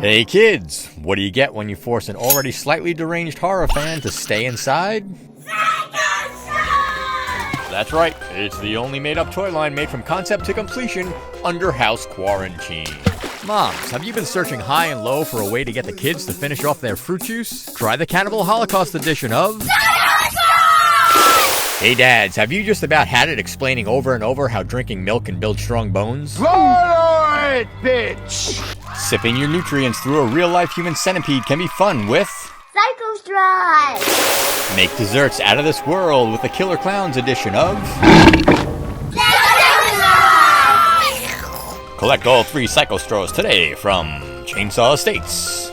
Hey kids, what do you get when you force an already slightly deranged horror fan to stay inside? That's right, it's the only made-up toy line made from concept to completion under house quarantine. Moms, have you been searching high and low for a way to get the kids to finish off their fruit juice? Try the Cannibal Holocaust edition of... Hey dads, have you just about had it explaining over and over how drinking milk can build strong bones? Swallow it, bitch! Sipping your nutrients through a real-life human centipede can be fun with... Cycle Make desserts out of this world with the Killer Klowns edition of... Collect all 3 Psycho Straws today from Chainsaw Estates.